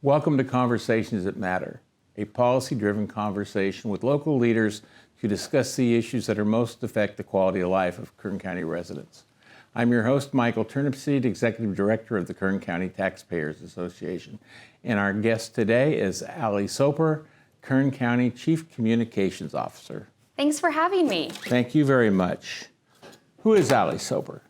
Welcome to Conversations That Matter, a policy-driven conversation with local leaders to discuss the issues that are most affect the quality of life of Kern County residents. I'm your host, Michael Turnipseed, Executive Director of the Kern County Taxpayers Association. And our guest today is Allie Soper, Kern County Chief Communications Officer. Thanks for having me. Thank you very much. Who is Allie Soper?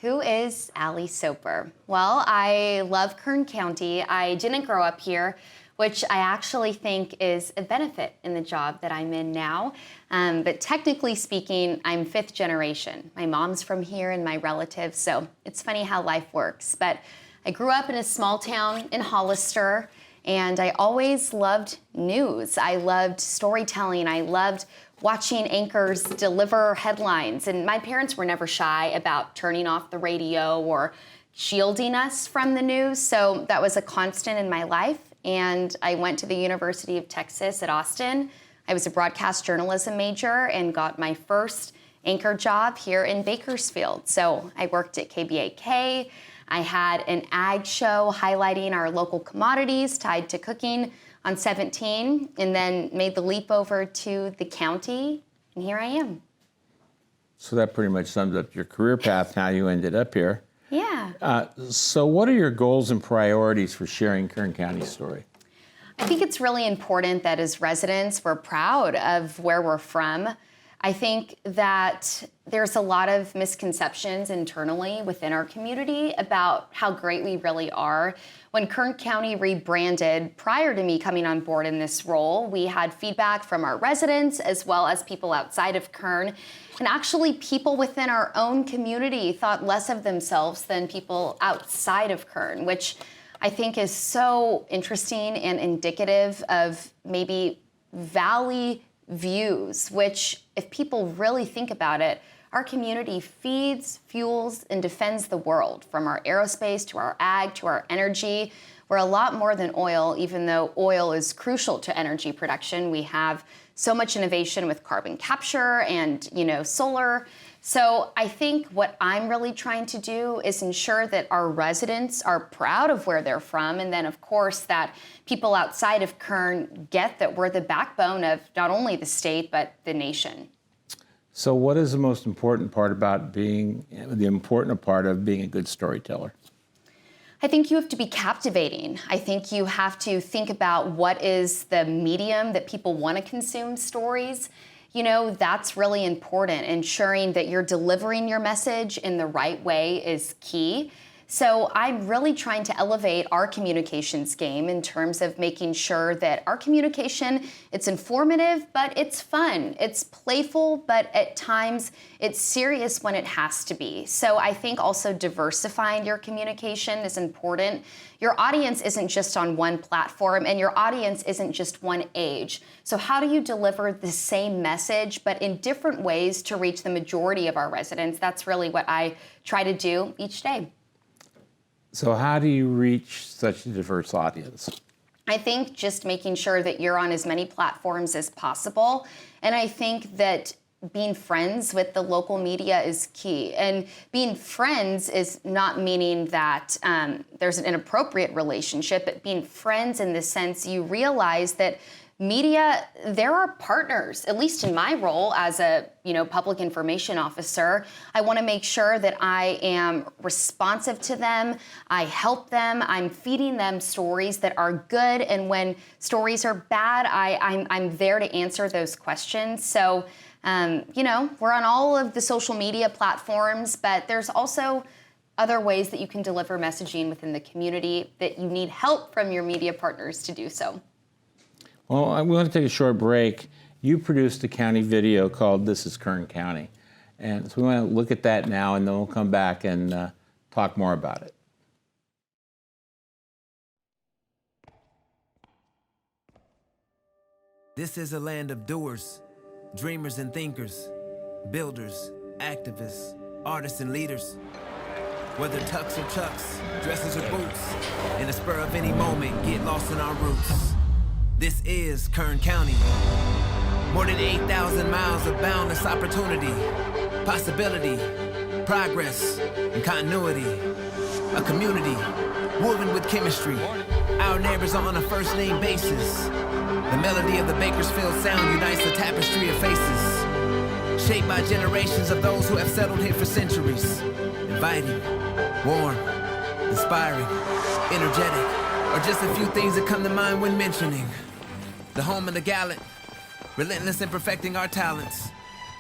Who is Allie Soper? Well, I love Kern County. I didn't grow up here, which I actually think is a benefit in the job that I'm in now. But technically speaking, I'm fifth generation. My mom's from here and my relatives, so it's funny how life works. But I grew up in a small town in Hollister, and I always loved news. I loved storytelling. I loved watching anchors deliver headlines. And my parents were never shy about turning off the radio or shielding us from the news. So that was a constant in my life. And I went to the University of Texas at Austin. I was a broadcast journalism major and got my first anchor job here in Bakersfield. So I worked at KBAK. I had an ag show highlighting our local commodities tied to cooking on 17, and then made the leap over to the county, and here I am. So that pretty much sums up your career path, how you ended up here. Yeah. So what are your goals and priorities for sharing Kern County's story? I think it's really important that as residents, we're proud of where we're from. I think that there's a lot of misconceptions internally within our community about how great we really are. When Kern County rebranded, prior to me coming on board in this role, we had feedback from our residents as well as people outside of Kern. And actually, people within our own community thought less of themselves than people outside of Kern, which I think is so interesting and indicative of maybe valley views, which, if people really think about it, our community feeds, fuels, and defends the world, from our aerospace to our ag to our energy. We're a lot more than oil, even though oil is crucial to energy production. We have so much innovation with carbon capture and, solar. So I think what I'm really trying to do is ensure that our residents are proud of where they're from, and then, of course, that people outside of Kern get that we're the backbone of not only the state, but the nation. So what is the most important part about being a good storyteller? I think you have to be captivating. I think you have to think about what is the medium that people want to consume stories. That's really important. Ensuring that you're delivering your message in the right way is key. So I'm really trying to elevate our communications game in terms of making sure that our communication, it's informative, but it's fun. It's playful, but at times it's serious when it has to be. So I think also diversifying your communication is important. Your audience isn't just on one platform, and your audience isn't just one age. So how do you deliver the same message, but in different ways to reach the majority of our residents? That's really what I try to do each day. So how do you reach such a diverse audience? I think just making sure that you're on as many platforms as possible. And I think that being friends with the local media is key. And being friends is not meaning that there's an inappropriate relationship, but being friends in the sense you realize that media, there are partners, at least in my role as a public information officer. I want to make sure that I am responsive to them. I help them. I'm feeding them stories that are good. And when stories are bad, I'm there to answer those questions. So, we're on all of the social media platforms, but there's also other ways that you can deliver messaging within the community that you need help from your media partners to do so. Well, we want to take a short break. You produced a county video called This is Kern County. And so we want to look at that now, and then we'll come back and talk more about it. This is a land of doers, dreamers and thinkers, builders, activists, artists and leaders. Whether tux or chucks, dresses or boots, in the spur of any moment, get lost in our roots. This is Kern County. More than 8,000 miles of boundless opportunity, possibility, progress, and continuity. A community woven with chemistry, Our neighbors are on a first-name basis. The melody of the Bakersfield sound unites the tapestry of faces, shaped by generations of those who have settled here for centuries. Inviting, warm, inspiring, energetic, are just a few things that come to mind when mentioning the home of the gallant, relentless in perfecting our talents,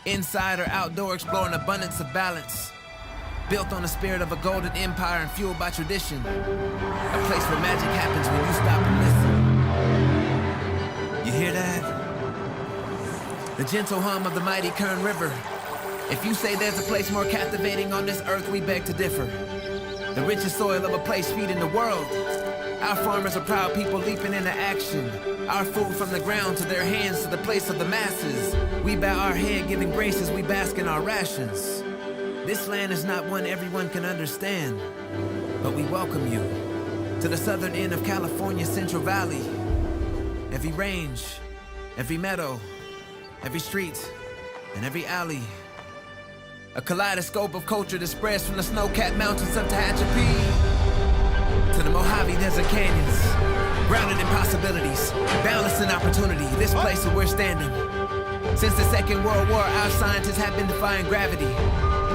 inside or outdoor exploring abundance of balance, built on the spirit of a golden empire and fueled by tradition, a place where magic happens when you stop and listen. You hear that? The gentle hum of the mighty Kern River. If you say there's a place more captivating on this earth, we beg to differ. The richest soil of a place feeding the world. Our farmers are proud people leaping into action. Our food from the ground to their hands to the place of the masses. We bow our head giving grace as we bask in our rations. This land is not one everyone can understand, but we welcome you to the southern end of California's Central Valley. Every range, every meadow, every street, and every alley. A kaleidoscope of culture that spreads from the snow-capped mountains of Tehachapi to the Mojave Desert canyons. Grounded in possibilities, boundless in opportunity, this place where we're standing. Since the Second World War, our scientists have been defying gravity,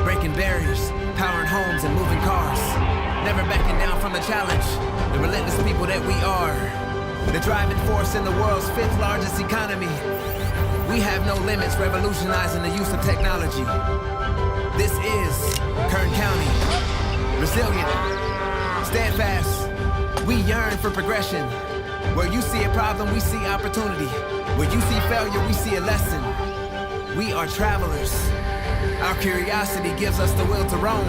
breaking barriers, powering homes and moving cars. Never backing down from a challenge, the relentless people that we are. The driving force in the world's 5th largest economy. We have no limits, revolutionizing the use of technology. This is Kern County. Resilient, steadfast, we yearn for progression. Where you see a problem, we see opportunity. Where you see failure, we see a lesson. We are travelers. Our curiosity gives us the will to roam,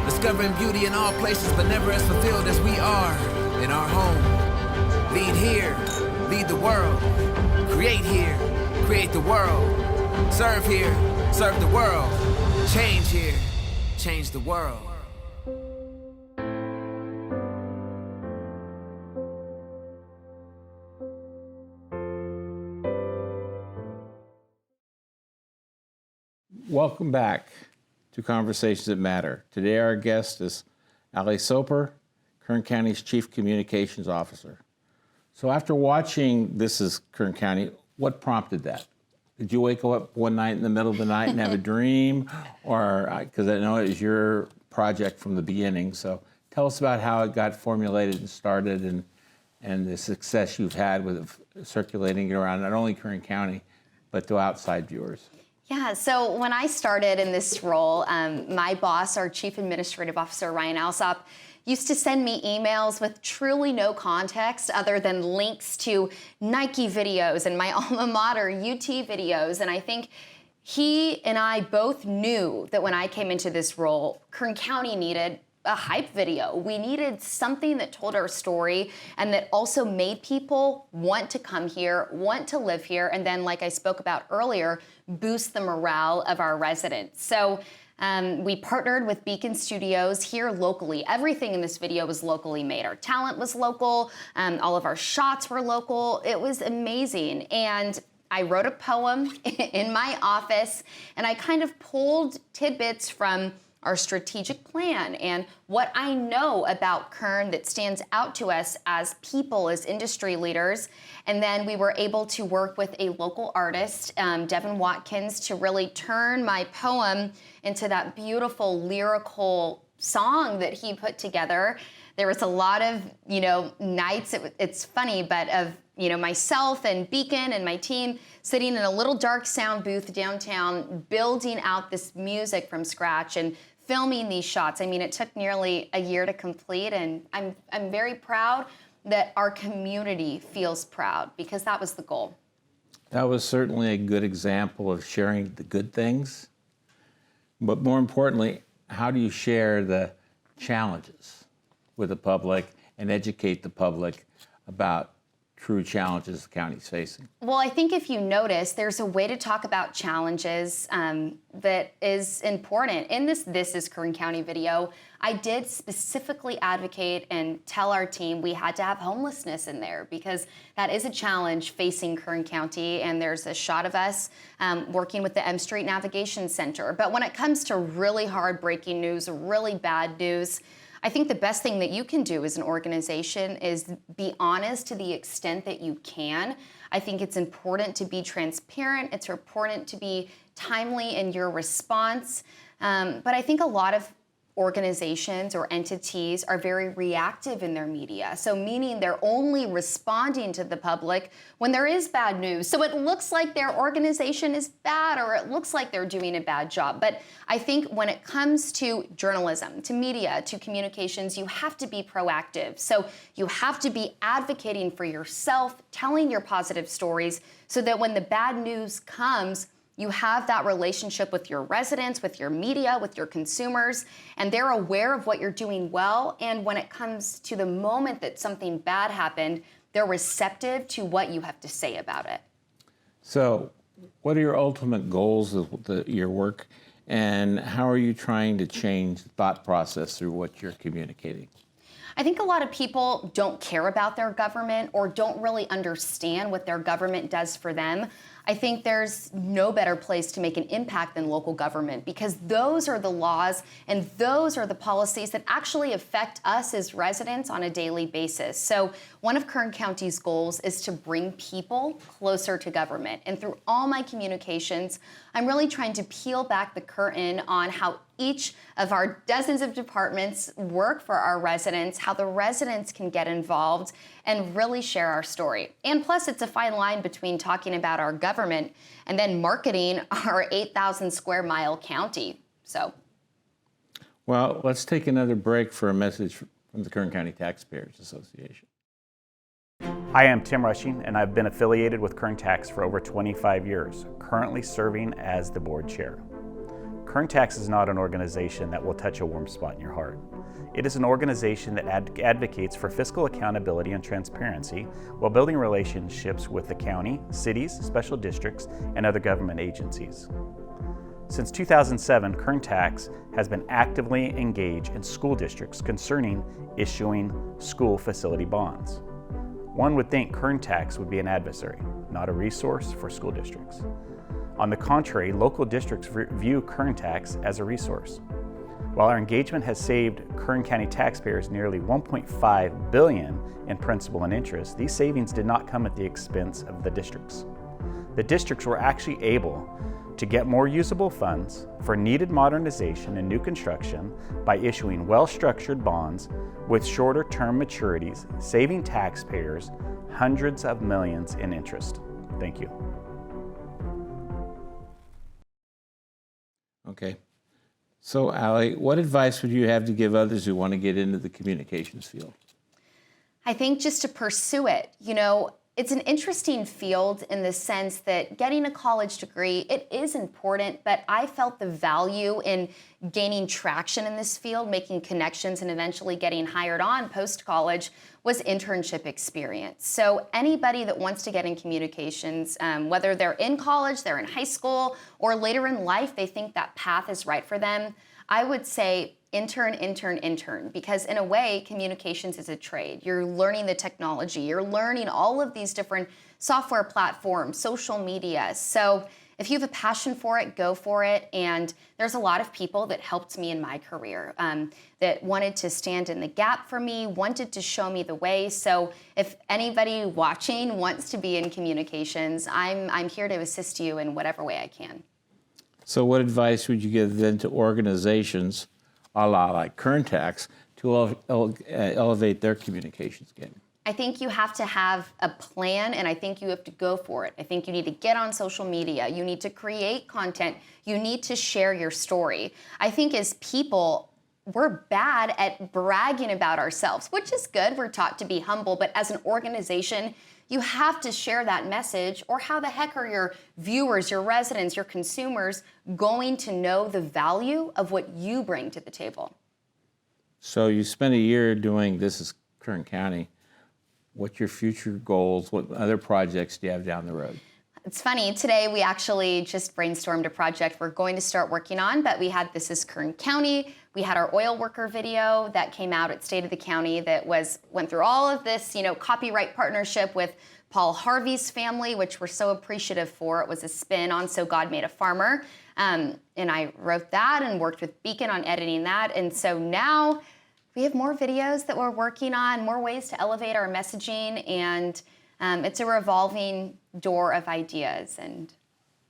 discovering beauty in all places, but never as fulfilled as we are in our home. Lead here, lead the world. Create here, create the world. Serve here, serve the world. Change here, change the world. Welcome back to Conversations That Matter. Today our guest is Soper, Kern County's Chief Communications Officer. So after watching This is Kern County, what prompted that? Did you wake up one night in the middle of the night and have a dream? Or, because I know it was your project from the beginning, so tell us about how it got formulated and started and the success you've had with circulating it around not only Kern County, but to outside viewers. Yeah, so when I started in this role, my boss, our Chief Administrative Officer, Ryan Alsop, used to send me emails with truly no context other than links to Nike videos and my alma mater, UT videos. And I think he and I both knew that when I came into this role, Kern County needed a hype video. We needed something that told our story and that also made people want to come here, want to live here, and then, like I spoke about earlier, boost the morale of our residents. So we partnered with Beacon Studios here locally. Everything in this video was locally made. Our talent was local. All of our shots were local. It was amazing. And I wrote a poem in my office, and I kind of pulled tidbits from our strategic plan and what I know about Kern that stands out to us as people, as industry leaders. And then we were able to work with a local artist, Devin Watkins, to really turn my poem into that beautiful lyrical song that he put together. There was a lot of, nights, it's funny, but of, myself and Beacon and my team sitting in a little dark sound booth downtown, building out this music from scratch and filming these shots. I mean, it took nearly a year to complete, and I'm very proud that our community feels proud because that was the goal. That was certainly a good example of sharing the good things, but more importantly, how do you share the challenges with the public and educate the public about true challenges the county's facing? Well, I think if you notice, there's a way to talk about challenges that is important. In this is Kern County video, I did specifically advocate and tell our team we had to have homelessness in there because that is a challenge facing Kern County, and there's a shot of us working with the M Street Navigation Center. But when it comes to really hard breaking news, really bad news, I think the best thing that you can do as an organization is be honest to the extent that you can. I think it's important to be transparent. It's important to be timely in your response. But I think a lot of organizations or entities are very reactive in their media. So meaning they're only responding to the public when there is bad news. So it looks like their organization is bad, or it looks like they're doing a bad job. But I think when it comes to journalism, to media, to communications, you have to be proactive. So you have to be advocating for yourself, telling your positive stories, so that when the bad news comes, you have that relationship with your residents, with your media, with your consumers, and they're aware of what you're doing well. And when it comes to the moment that something bad happened, they're receptive to what you have to say about it. So what are your ultimate goals of your work, and how are you trying to change the thought process through what you're communicating? I think a lot of people don't care about their government or don't really understand what their government does for them. I think there's no better place to make an impact than local government, because those are the laws and those are the policies that actually affect us as residents on a daily basis. So one of Kern County's goals is to bring people closer to government. And through all my communications, I'm really trying to peel back the curtain on how each of our dozens of departments work for our residents, how the residents can get involved and really share our story. And plus, it's a fine line between talking about our government and then marketing our 8,000 square mile county. So, well, let's take another break for a message from the Kern County Taxpayers Association. Hi, I'm Tim Rushing, and I've been affiliated with Kern Tax for over 25 years, currently serving as the board chair. Kern Tax is not an organization that will touch a warm spot in your heart. It is an organization that advocates for fiscal accountability and transparency while building relationships with the county, cities, special districts, and other government agencies. Since 2007, Kern Tax has been actively engaged in school districts concerning issuing school facility bonds. One would think Kern Tax would be an adversary, not a resource for school districts. On the contrary, local districts view Kern Tax as a resource. While our engagement has saved Kern County taxpayers nearly $1.5 billion in principal and interest, these savings did not come at the expense of the districts. The districts were actually able to get more usable funds for needed modernization and new construction by issuing well-structured bonds with shorter term maturities, saving taxpayers hundreds of millions in interest. Thank you. Okay. So, Allie, what advice would you have to give others who want to get into the communications field? I think just to pursue it. You know, it's an interesting field in the sense that getting a college degree, it is important, but I felt the value in gaining traction in this field, making connections, and eventually getting hired on post-college was internship experience. So anybody that wants to get in communications, whether they're in college, they're in high school, or later in life, they think that path is right for them, I would say intern, because in a way, communications is a trade. You're learning the technology, you're learning all of these different software platforms, social media. So if you have a passion for it, go for it. And there's a lot of people that helped me in my career that wanted to stand in the gap for me, wanted to show me the way. So if anybody watching wants to be in communications, I'm here to assist you in whatever way I can. So what advice would you give then to organizations, a la like Kern Tax, to elevate their communications game? I think you have to have a plan, and I think you have to go for it. I think you need to get on social media. You need to create content. You need to share your story. I think as people, we're bad at bragging about ourselves, which is good. We're taught to be humble, but as an organization, you have to share that message, or how the heck are your viewers, your residents, your consumers going to know the value of what you bring to the table? So you spent a year doing this as Kern County. What's your future goals? What other projects do you have down the road? It's funny, today we actually just brainstormed a project we're going to start working on, but we had This is Kern County. We had our oil worker video that came out at State of the County that went through all of this, copyright partnership with Paul Harvey's family, which we're so appreciative for. It was a spin on So God Made a Farmer. And I wrote that and worked with Beacon on editing that. And so now We have more videos that we're working on, more ways to elevate our messaging, and it's a revolving door of ideas, and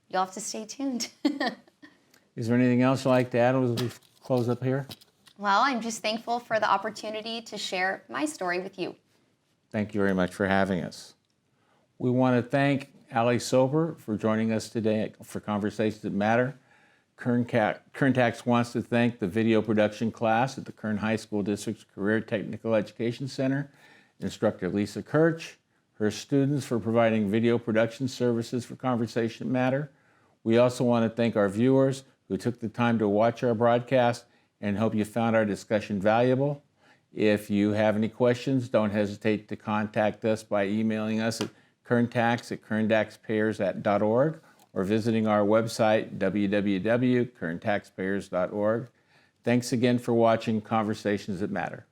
you'll have to stay tuned. Is there anything else you'd like to add as we close up here? Well, I'm just thankful for the opportunity to share my story with you. Thank you very much for having us. We want to thank Allie Soper for joining us today for Conversations That Matter. Kern Tax wants to thank the video production class at the Kern High School District's Career Technical Education Center, Instructor Lisa Kirch, her students for providing video production services for Conversations That Matter. We also want to thank our viewers who took the time to watch our broadcast and hope you found our discussion valuable. If you have any questions, don't hesitate to contact us by emailing us at kerntax@kerntaxpayers.org or visiting our website, www.kerntaxpayers.org. Thanks again for watching Conversations That Matter.